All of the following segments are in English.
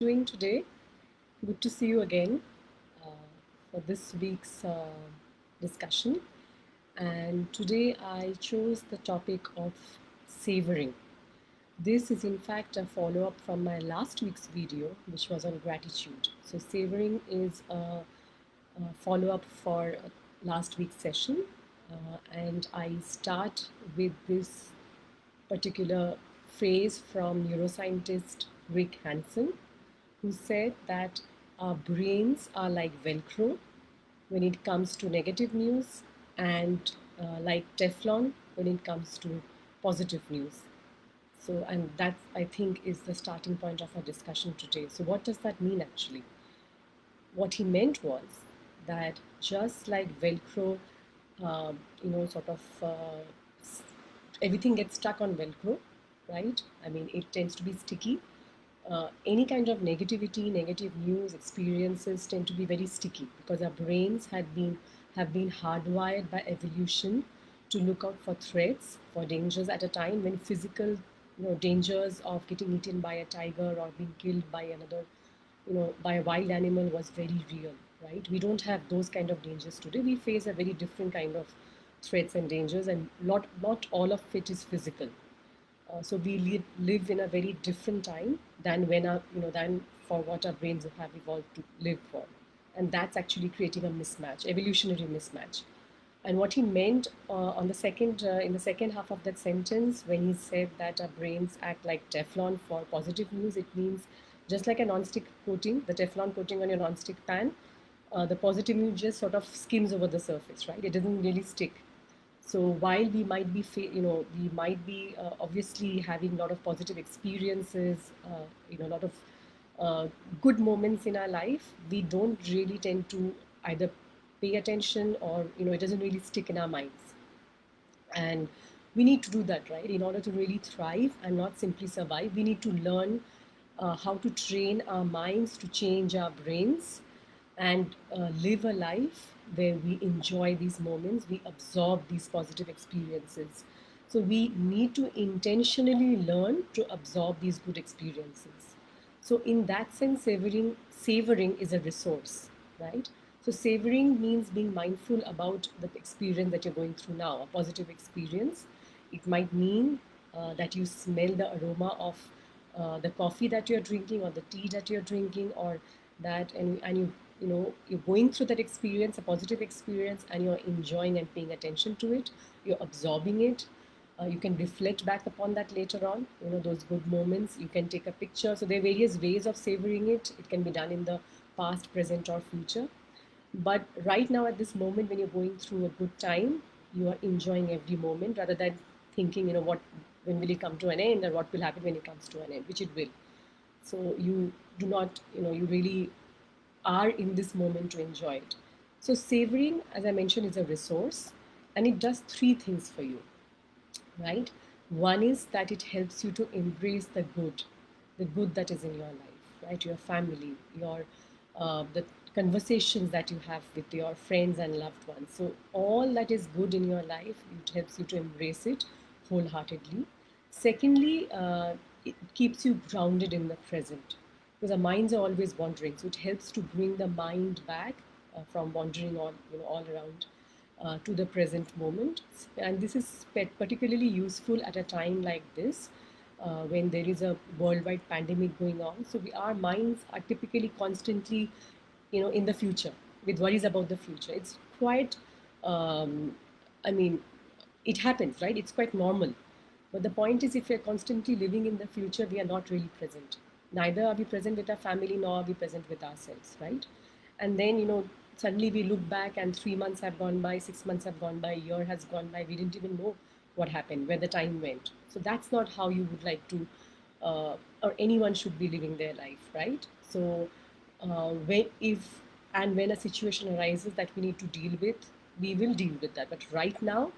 Doing today? Good to see you again uh, for this week's discussion. And today I chose the topic of savoring. This is in fact a follow up from my last week's video, which was on gratitude. So, savoring is a follow up for last week's session, and I start with this particular phrase from neuroscientist Rick Hansen, who said that our brains are like Velcro when it comes to negative news and like Teflon when it comes to positive news. So, and that I think is the starting point of our discussion today. So, what does that mean actually? What he meant was that just like Velcro, sort of everything gets stuck on Velcro, right? I mean, it tends to be sticky. Any kind of negativity, negative news, experiences tend to be very sticky because our brains have been hardwired by evolution to look out for threats, for dangers at a time when physical, dangers of getting eaten by a tiger or being killed by another, by a wild animal was very real, right? We don't have those kind of dangers today. We face a very different kind of threats and dangers, and not all of it is physical. So we live in a very different time than than for what our brains have evolved to live for, and that's actually creating a mismatch, evolutionary mismatch. And what he meant on the second in the second half of that sentence, when he said that our brains act like Teflon for positive news, it means just like a non-stick coating, the Teflon coating on your non-stick pan, the positive news just sort of skims over the surface, right? It doesn't really stick. So while we might be, we might be obviously having a lot of positive experiences, a lot of uh, good moments in our life, we don't really tend to either pay attention or it doesn't really stick in our minds. And we need to do that, right? In order to really thrive and not simply survive, we need to learn how to train our minds to change our brains and live a life where we enjoy these moments, we absorb these positive experiences. So we need to intentionally learn to absorb these good experiences. So in that sense, savoring is a resource, right? So savoring means being mindful about the experience that you're going through now, a positive experience. It might mean that you smell the aroma of the coffee that you're drinking or the tea that you're drinking, or that and you're going through that experience, a positive experience, and you're enjoying and paying attention to it. You're absorbing it. You can reflect back upon that later on, those good moments. You can take a picture. So there are various ways of savoring it. It can be done in the past, present, or future. But right now, at this moment, when you're going through a good time, you are enjoying every moment rather than thinking, when will it come to an end, or what will happen when it comes to an end, which it will. So you do not, you really are in this moment to enjoy it. So savoring, as I mentioned, is a resource, and it does three things for you, right? One is that it helps you to embrace the good that is in your life, right? Your family, your the conversations that you have with your friends and loved ones. So all that is good in your life, it helps you to embrace it wholeheartedly. Secondly, it keeps you grounded in the present because our minds are always wandering. So it helps to bring the mind back from wandering on, all around to the present moment. And this is particularly useful at a time like this when there is a worldwide pandemic going on. So our minds are typically constantly, in the future with worries about the future. It's quite, um, I mean, it happens, right? It's quite normal. But the point is, if we're constantly living in the future, we are not really present. Neither are we present with our family, nor are we present with ourselves, right? And then, suddenly we look back and 3 months have gone by, 6 months have gone by, a year has gone by. We didn't even know what happened, where the time went. So that's not how you would like to, or anyone should be living their life, right? So when a situation arises that we need to deal with, we will deal with that. But right now,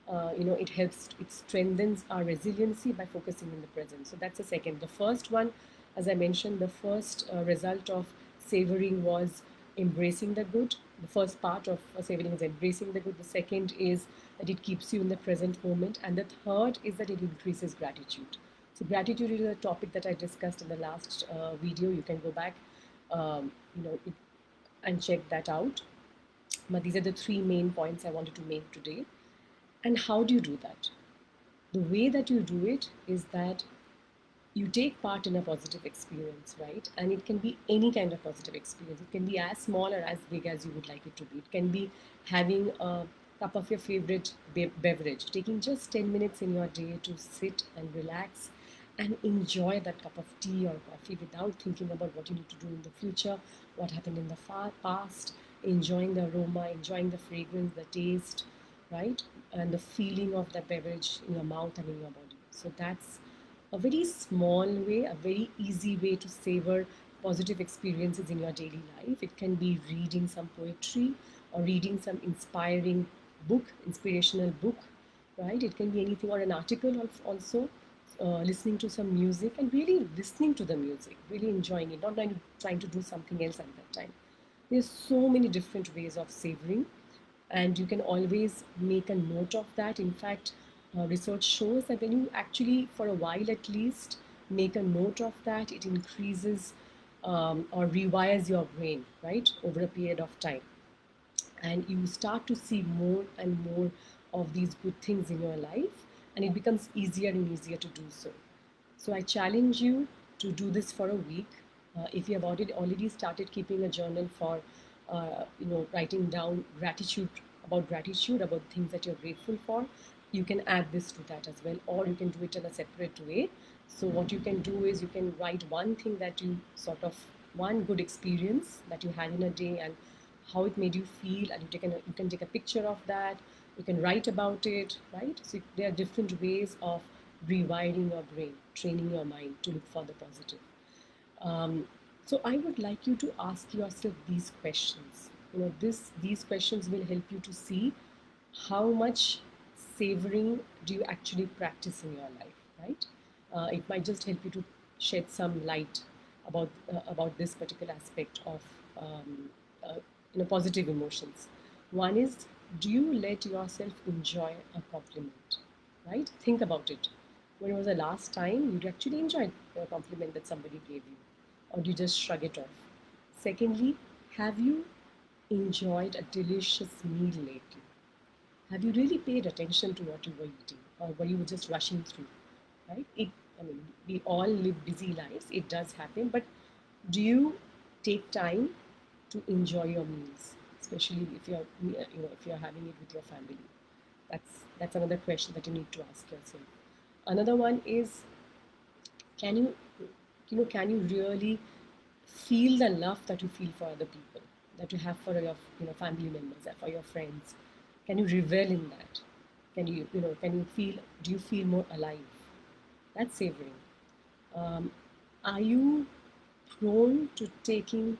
it strengthens our resiliency by focusing in the present. So that's the second. The first one, as I mentioned, the first result of savoring was embracing the good. The first part of savoring is embracing the good. The second is that it keeps you in the present moment, and the third is that it increases gratitude. So gratitude is a topic that I discussed in the last video. You can go back, you know, and check that out. But these are the three main points I wanted to make today. And how do you do that? The way that you do it is that you take part in a positive experience, right? And it can be any kind of positive experience. It can be as small or as big as you would like it to be. It can be having a cup of your favorite beverage, taking just 10 minutes in your day to sit and relax and enjoy that cup of tea or coffee without thinking about what you need to do in the future, what happened in the past, enjoying the aroma, enjoying the fragrance, the taste, right? And the feeling of that beverage in your mouth and in your body. So that's a very small way, a very easy way to savor positive experiences in your daily life. It can be reading some poetry or reading some inspirational book, right? It can be anything, or an article also, listening to some music and really listening to the music, really enjoying it, not trying to do something else at that time. There's so many different ways of savoring, and you can always make a note of that. In fact, research shows that when you actually, for a while at least, make a note of that, it increases or rewires your brain, right, over a period of time. And you start to see more and more of these good things in your life, and it becomes easier and easier to do so. So I challenge you to do this for a week. If you have already started keeping a journal for, writing down gratitude about things that you're grateful for, you can add this to that as well, or you can do it in a separate way. So what you can do is you can write one thing that you one good experience that you had in a day and how it made you feel, and you can take a picture of that. You can write about it, right? So there are different ways of rewiring your brain, training your mind to look for the positive. So I would like you to ask yourself these questions. These questions will help you to see how much savoring do you actually practice in your life, right? It might just help you to shed some light about this particular aspect of uh, positive emotions. One is, do you let yourself enjoy a compliment, right? Think about it. When was the last time you actually enjoyed a compliment that somebody gave you, or do you just shrug it off? Secondly, have you enjoyed a delicious meal lately? Have you really paid attention to what you were eating, or were you just rushing through? Right? I mean, we all live busy lives. It does happen, but do you take time to enjoy your meals, especially if you're having it with your family? That's another question that you need to ask yourself. Another one is, can you really feel the love that you feel for other people, that you have for your family members and for your friends? Can you revel in that? Can you feel, do you feel more alive? That's savoring. um, are you prone to taking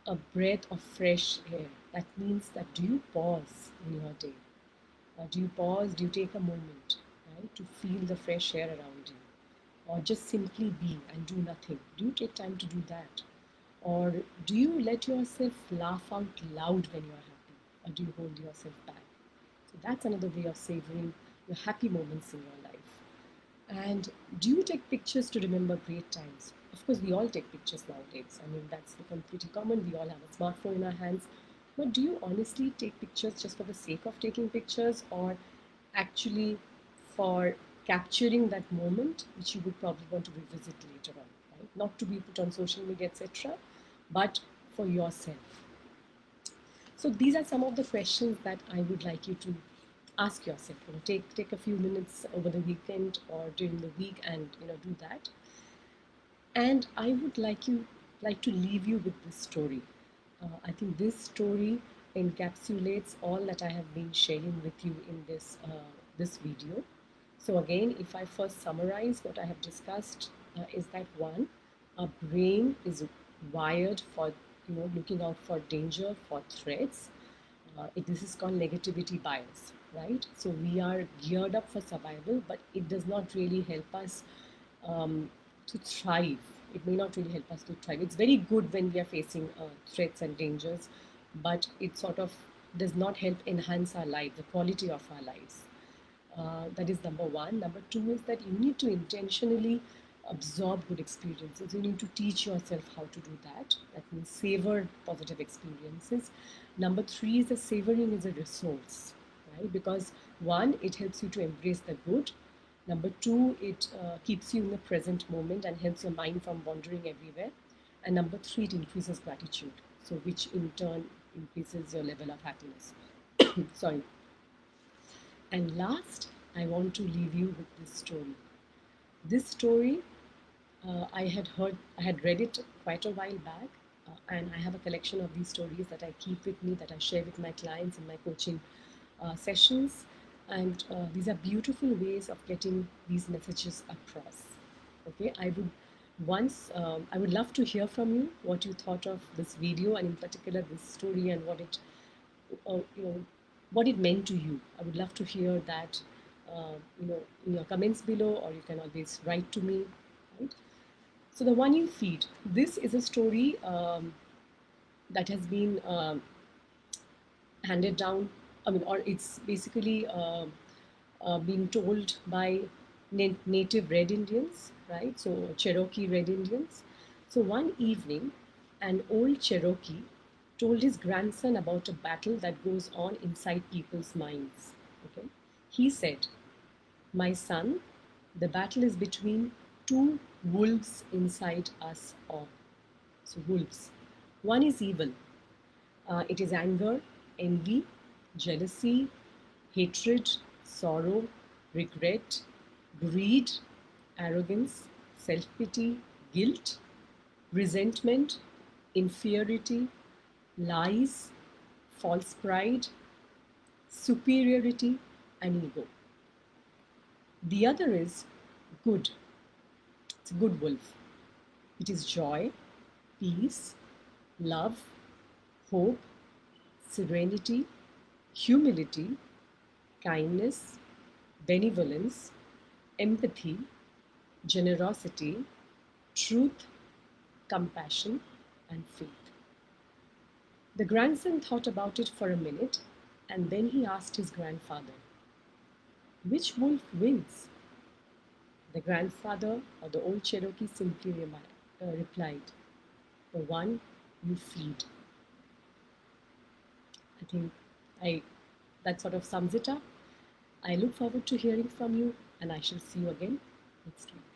a breath of fresh air? That means that, do you pause in your day? Do you pause, do you take a moment, right, to feel the fresh air around you, or just simply be and do nothing? Do you take time to do that? Or do you let yourself laugh out loud when you're happy? Or do you hold yourself back? So that's another way of savoring your happy moments in your life. And do you take pictures to remember great times? Of course, we all take pictures nowadays. I mean, that's become pretty common. We all have a smartphone in our hands. But do you honestly take pictures just for the sake of taking pictures, or actually for capturing that moment, which you would probably want to revisit later on, right? Not to be put on social media, etc., but for yourself. So these are some of the questions that I would like you to ask yourself. Take a few minutes over the weekend or during the week, and do that. And I would like to leave you with this story. I think this story encapsulates all that I have been sharing with you in this video. So again, if I first summarize what I have discussed, is that one, our brain is wired for looking out for danger, for threats. This is called negativity bias, right? So we are geared up for survival, but it does not really help us to thrive. It may not really help us to thrive. It's very good when we are facing threats and dangers, but it sort of does not help enhance our life, the quality of our lives. That is number one. Number two is that you need to intentionally absorb good experiences. You need to teach yourself how to do that. That means savor positive experiences. Number three is that savoring is a resource, right? Because one, it helps you to embrace the good. Number two, it keeps you in the present moment and helps your mind from wandering everywhere. And number three, it increases gratitude, so which in turn increases your level of happiness. Sorry. And last, I want to leave you with this story. This story, I had read it quite a while back, and I have a collection of these stories that I keep with me, that I share with my clients in my coaching sessions. And these are beautiful ways of getting these messages across. Okay, I would love to hear from you what you thought of this video, and in particular this story, and you know, what it meant to you. I would love to hear that, in your comments below, or you can always write to me. Right? So the one you feed. This is a story that has been handed down. I mean, or it's basically being told by native Red Indians, right? So Cherokee Red Indians. So one evening, an old Cherokee told his grandson about a battle that goes on inside people's minds. Okay, he said, "My son, the battle is between two wolves inside us all." So wolves. One is evil. It is anger, envy, jealousy, hatred, sorrow, regret, greed, arrogance, self pity, guilt, resentment, inferiority, lies, false pride, superiority, and ego. The other is good. It's a good wolf. It is joy, peace, love, hope, serenity, humility, kindness, benevolence, empathy, generosity, truth, compassion, and faith. The grandson thought about it for a minute, and then he asked his grandfather, "Which wolf wins?" The grandfather, or the old Cherokee, simply replied, "The one you feed." I think I that sort of sums it up. I look forward to hearing from you, and I shall see you again next week.